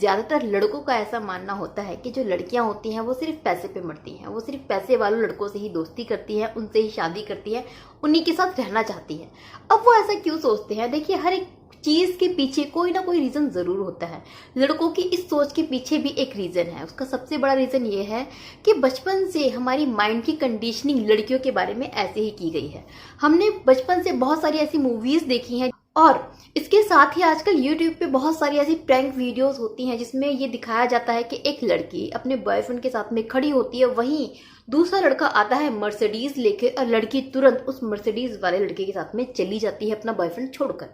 ज़्यादातर लड़कों का ऐसा मानना होता है कि जो लड़कियां होती हैं वो सिर्फ पैसे पे मरती हैं, वो सिर्फ पैसे वालों लड़कों से ही दोस्ती करती हैं, उनसे ही शादी करती हैं, उन्हीं के साथ रहना चाहती हैं। अब वो ऐसा क्यों सोचते हैं? देखिए, हर एक चीज के पीछे कोई ना कोई रीजन जरूर होता है। लड़कों की इस सोच के पीछे भी एक रीजन है। उसका सबसे बड़ा रीजन ये है कि बचपन से हमारी माइंड की कंडीशनिंग लड़कियों के बारे में ऐसे ही की गई है। हमने बचपन से बहुत सारी ऐसी मूवीज देखी हैं और इसके साथ ही आजकल YouTube पे बहुत सारी ऐसी प्रैंक वीडियोस होती हैं जिसमें ये दिखाया जाता है कि एक लड़की अपने बॉयफ्रेंड के साथ में खड़ी होती है, वहीं दूसरा लड़का आता है मर्सिडीज लेके और लड़की तुरंत उस मर्सिडीज वाले लड़के के साथ में चली जाती है अपना बॉयफ्रेंड छोड़कर।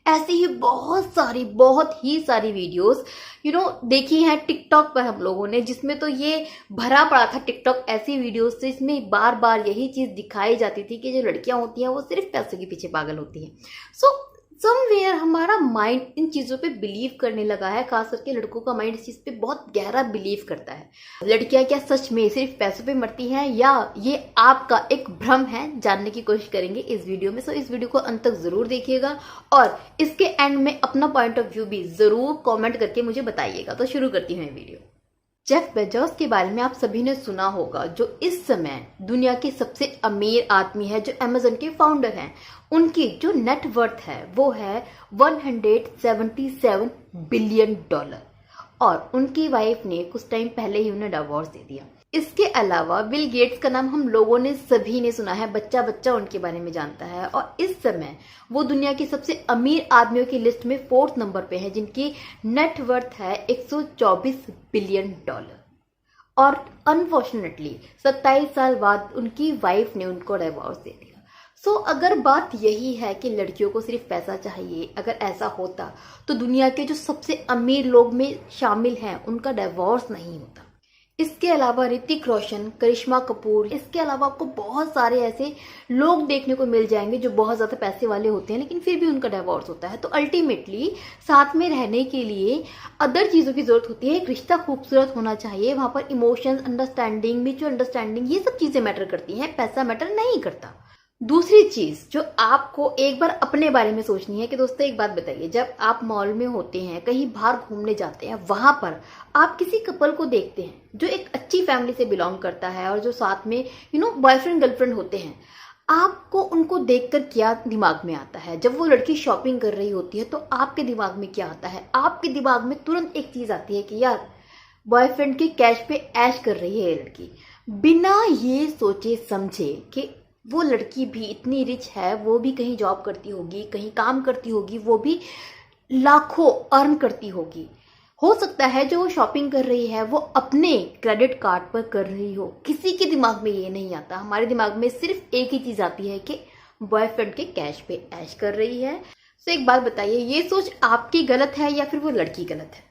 ऐसे ही बहुत ही सारी वीडियोस देखी हैं टिकटॉक पर हम लोगों ने, जिसमें तो ये भरा पड़ा था टिकटॉक ऐसी वीडियोस से। इसमें बार बार यही चीज दिखाई जाती थी कि जो लड़कियां होती हैं वो सिर्फ पैसे के पीछे पागल होती हैं। सो समवेयर हमारा माइंड इन चीजों पे बिलीव करने लगा है। खास करके लड़कों का माइंड इस चीज पे बहुत गहरा बिलीव करता है। लड़कियां क्या सच में सिर्फ पैसों पे मरती हैं या ये आपका एक भ्रम है? जानने की कोशिश करेंगे इस वीडियो में। सो इस वीडियो को अंत तक जरूर देखिएगा और इसके एंड में अपना पॉइंट ऑफ व्यू भी जरूर कॉमेंट करके मुझे बताइएगा। तो शुरू करती हूँ वीडियो। जेफ बेजोस के बारे में आप सभी ने सुना होगा, जो इस समय दुनिया के सबसे अमीर आदमी है, जो अमेज़न के फाउंडर हैं। उनकी जो नेटवर्थ है वो है $177 बिलियन और उनकी वाइफ ने कुछ टाइम पहले ही उन्हें डिवोर्स दे दिया। इसके अलावा बिल गेट्स का नाम हम लोगों ने सभी ने सुना है, बच्चा बच्चा उनके बारे में जानता है और इस समय वो दुनिया के सबसे अमीर आदमियों की लिस्ट में 4th नंबर पे है, जिनकी नेटवर्थ है $124 बिलियन। और अनफॉर्चुनेटली 27 साल बाद उनकी वाइफ ने उनको डिवोर्स दे दिया। सो अगर बात यही है कि लड़कियों को सिर्फ पैसा चाहिए, अगर ऐसा होता तो दुनिया के जो सबसे अमीर लोग में शामिल हैं उनका डिवोर्स नहीं होता। इसके अलावा ऋतिक रोशन, करिश्मा कपूर, इसके अलावा आपको बहुत सारे ऐसे लोग देखने को मिल जाएंगे जो बहुत ज्यादा पैसे वाले होते हैं लेकिन फिर भी उनका डिवोर्स होता है। तो अल्टीमेटली साथ में रहने के लिए अदर चीजों की जरूरत होती है। एक रिश्ता खूबसूरत होना चाहिए, वहां पर इमोशंस, अंडरस्टैंडिंग, म्यूचुअल अंडरस्टैंडिंग, ये सब चीजें मैटर करती हैं, पैसा मैटर नहीं करता। दूसरी चीज जो आपको एक बार अपने बारे में सोचनी है कि दोस्तों एक बात बताइए, जब आप मॉल में होते हैं, कहीं बाहर घूमने जाते हैं, वहां पर आप किसी कपल को देखते हैं जो एक अच्छी फैमिली से बिलोंग करता है और जो साथ में बॉयफ्रेंड गर्लफ्रेंड होते हैं, आपको उनको देखकर क्या दिमाग में आता है? जब वो लड़की शॉपिंग कर रही होती है तो आपके दिमाग में क्या आता है? आपके दिमाग में तुरंत एक चीज आती है कि यार बॉयफ्रेंड के कैश पे ऐश कर रही है ये लड़की, बिना ये सोचे समझे कि वो लड़की भी इतनी रिच है, वो भी कहीं जॉब करती होगी, कहीं काम करती होगी, वो भी लाखों अर्न करती होगी। हो सकता है जो वो शॉपिंग कर रही है वो अपने क्रेडिट कार्ड पर कर रही हो। किसी के दिमाग में ये नहीं आता। हमारे दिमाग में सिर्फ एक ही चीज आती है कि बॉयफ्रेंड के कैश पे ऐश कर रही है। तो एक बात बताइए, ये सोच आपकी गलत है या फिर वो लड़की गलत है?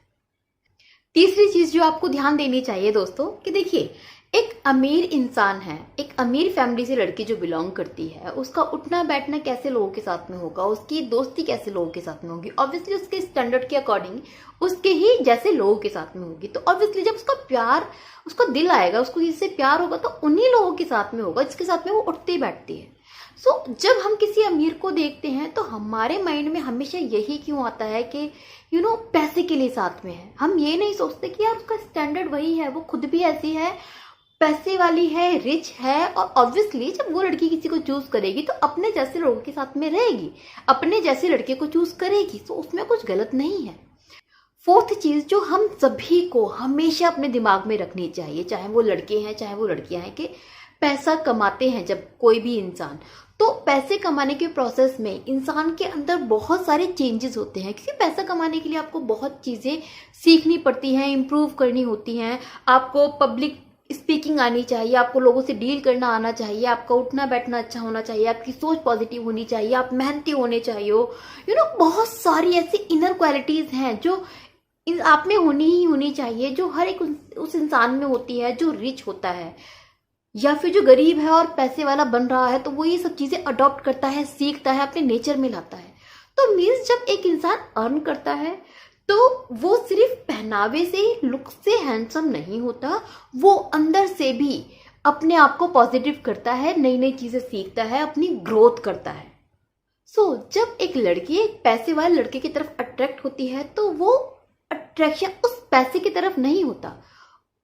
तीसरी चीज जो आपको ध्यान देनी चाहिए दोस्तों कि देखिए, एक अमीर इंसान है, एक अमीर फैमिली से लड़की जो बिलोंग करती है, उसका उठना बैठना कैसे लोगों के साथ में होगा, उसकी दोस्ती कैसे लोगों के साथ में होगी? ऑब्वियसली उसके स्टैंडर्ड के अकॉर्डिंग उसके ही जैसे लोगों के साथ में होगी। तो ऑब्वियसली जब उसका प्यार, उसका दिल आएगा, उसको जिससे प्यार होगा तो उन्हीं लोगों के साथ में होगा जिसके साथ में वो उठती बैठती है। सो जब हम किसी अमीर को देखते हैं तो हमारे माइंड में हमेशा यही क्यों आता है कि पैसे के लिए साथ में है। हम ये नहीं सोचते कि यार उसका स्टैंडर्ड वही है, वो खुद भी ऐसी है, पैसे वाली है, रिच है और ऑब्वियसली जब वो लड़की किसी को चूज करेगी तो अपने जैसे लोगों के साथ में रहेगी, अपने जैसे लड़के को चूज करेगी। तो उसमें कुछ गलत नहीं है। 4th चीज जो हम सभी को हमेशा अपने दिमाग में रखनी चाहिए, चाहे वो लड़के हैं चाहे वो लड़कियां हैं, कि पैसा कमाते हैं जब कोई भी इंसान, तो पैसे कमाने के प्रोसेस में इंसान के अंदर बहुत सारे चेंजेस होते हैं। क्योंकि पैसा कमाने के लिए आपको बहुत चीजें सीखनी पड़ती हैं, इंप्रूव करनी होती हैं। आपको पब्लिक स्पीकिंग आनी चाहिए, आपको लोगों से डील करना आना चाहिए, आपका उठना बैठना अच्छा होना चाहिए, आपकी सोच पॉजिटिव होनी चाहिए, आप मेहनती होने चाहिए। बहुत सारी ऐसी इनर क्वालिटीज हैं जो आप में होनी ही होनी चाहिए, जो हर एक उस इंसान में होती है जो रिच होता है या फिर जो गरीब है और पैसे वाला बन रहा है। तो वो ये सब चीजें अडॉप्ट करता है, सीखता है, अपने नेचर में लाता है। तो मीन्स जब एक इंसान अर्न करता है तो वो सिर्फ पहनावे से, लुक से हैंडसम नहीं होता, वो अंदर से भी अपने आप को पॉजिटिव करता है, नई नई चीजें सीखता है, अपनी ग्रोथ करता है। जब एक लड़की एक पैसे वाले लड़के की तरफ अट्रैक्ट होती है तो वो अट्रैक्शन उस पैसे की तरफ नहीं होता।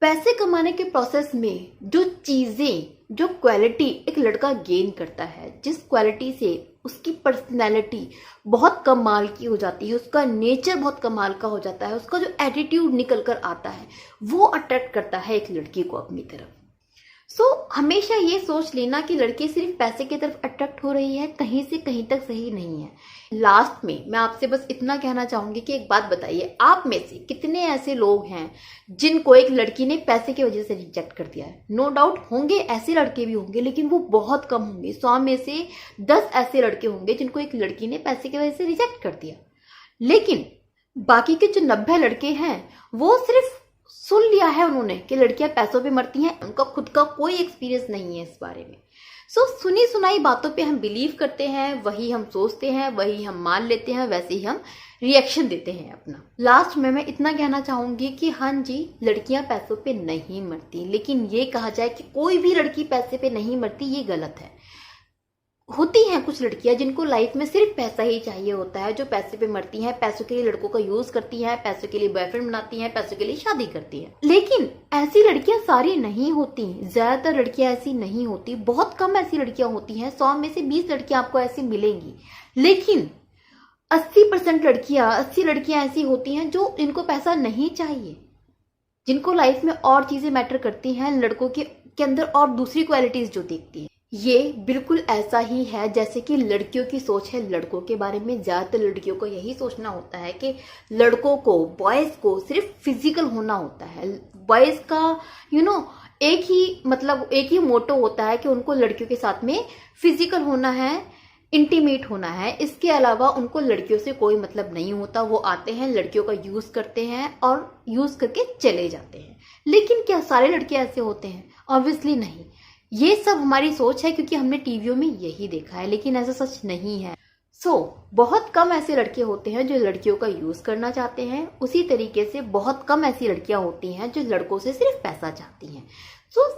पैसे कमाने के प्रोसेस में जो चीजें, जो क्वालिटी एक लड़का गेन करता है, जिस क्वालिटी से उसकी पर्सनैलिटी बहुत कमाल की हो जाती है, उसका नेचर बहुत कमाल का हो जाता है, उसका जो एटीट्यूड निकल कर आता है, वो अट्रैक्ट करता है एक लड़की को अपनी तरफ। हमेशा ये सोच लेना कि लड़की सिर्फ पैसे की तरफ अट्रैक्ट हो रही है, कहीं से कहीं तक सही नहीं है। लास्ट में मैं आपसे बस इतना कहना चाहूंगी कि एक बात बताइए, आप में से कितने ऐसे लोग हैं जिनको एक लड़की ने पैसे की वजह से रिजेक्ट कर दिया है? नो डाउट होंगे, ऐसे लड़के भी होंगे, लेकिन वो बहुत कम होंगे। 100 में से 10 ऐसे लड़के होंगे जिनको एक लड़की ने पैसे की वजह से रिजेक्ट कर दिया। लेकिन बाकी के जो 90 लड़के हैं वो सिर्फ सुन लिया है उन्होंने कि लड़कियां पैसों पे मरती हैं, उनका खुद का कोई एक्सपीरियंस नहीं है इस बारे में। सुनी सुनाई बातों पे हम बिलीव करते हैं, वही हम सोचते हैं, वही हम मान लेते हैं, वैसे ही हम रिएक्शन देते हैं अपना। लास्ट में मैं इतना कहना चाहूंगी कि हाँ जी, लड़कियां पैसों पे नहीं मरती, लेकिन ये कहा जाए कि कोई भी लड़की पैसे पे नहीं मरती, ये गलत है। होती हैं कुछ लड़कियां जिनको लाइफ में सिर्फ पैसा ही चाहिए होता है, जो पैसे पे मरती हैं, पैसों के लिए लड़कों का यूज करती हैं, पैसों के लिए बॉयफ्रेंड बनाती हैं, पैसों के लिए शादी करती हैं। लेकिन ऐसी लड़कियां सारी नहीं होती, ज्यादातर लड़कियां ऐसी नहीं होती, बहुत कम ऐसी लड़कियां होती हैं। 100 में से 20 लड़कियां आपको ऐसी मिलेंगी, लेकिन 80% लड़कियां, 80 लड़कियां ऐसी होती हैं जो इनको पैसा नहीं चाहिए, जिनको लाइफ में और चीजें मैटर करती हैं, लड़कों के अंदर और दूसरी क्वालिटीज जो देखती हैं। ये बिल्कुल ऐसा ही है जैसे कि लड़कियों की सोच है लड़कों के बारे में। ज्यादातर लड़कियों को यही सोचना होता है कि लड़कों को, बॉयज को सिर्फ फिजिकल होना होता है। बॉयज का एक ही मोटो होता है कि उनको लड़कियों के साथ में फिजिकल होना है, इंटीमेट होना है। इसके अलावा उनको लड़कियों से कोई मतलब नहीं होता। वो आते हैं, लड़कियों का यूज करते हैं और यूज करके चले जाते हैं। लेकिन क्या सारे लड़के ऐसे होते हैं? ऑब्वियसली नहीं। ये सब हमारी सोच है क्योंकि हमने टीवियों में यही देखा है, लेकिन ऐसा सच नहीं है। बहुत कम ऐसे लड़के होते हैं जो लड़कियों का यूज करना चाहते हैं। उसी तरीके से बहुत कम ऐसी लड़कियां होती हैं जो लड़कों से सिर्फ पैसा चाहती हैं।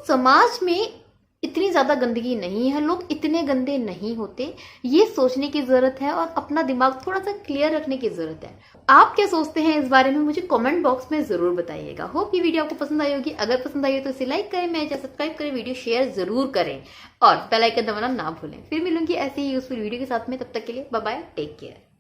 समाज में इतनी ज्यादा गंदगी नहीं है, लोग इतने गंदे नहीं होते। ये सोचने की जरूरत है और अपना दिमाग थोड़ा सा क्लियर रखने की जरूरत है। आप क्या सोचते हैं इस बारे में मुझे कमेंट बॉक्स में जरूर बताइएगा। होप ये वीडियो आपको पसंद आई होगी। अगर पसंद आई हो तो इसे लाइक करें, मेरे चैनल सब्सक्राइब करें, वीडियो शेयर जरूर करें और बेल आइकन दबाना ना भूलें। फिर मिलूंगी ऐसे ही यूजफुल वीडियो के साथ में। तब तक के लिए बाय बाय, टेक केयर।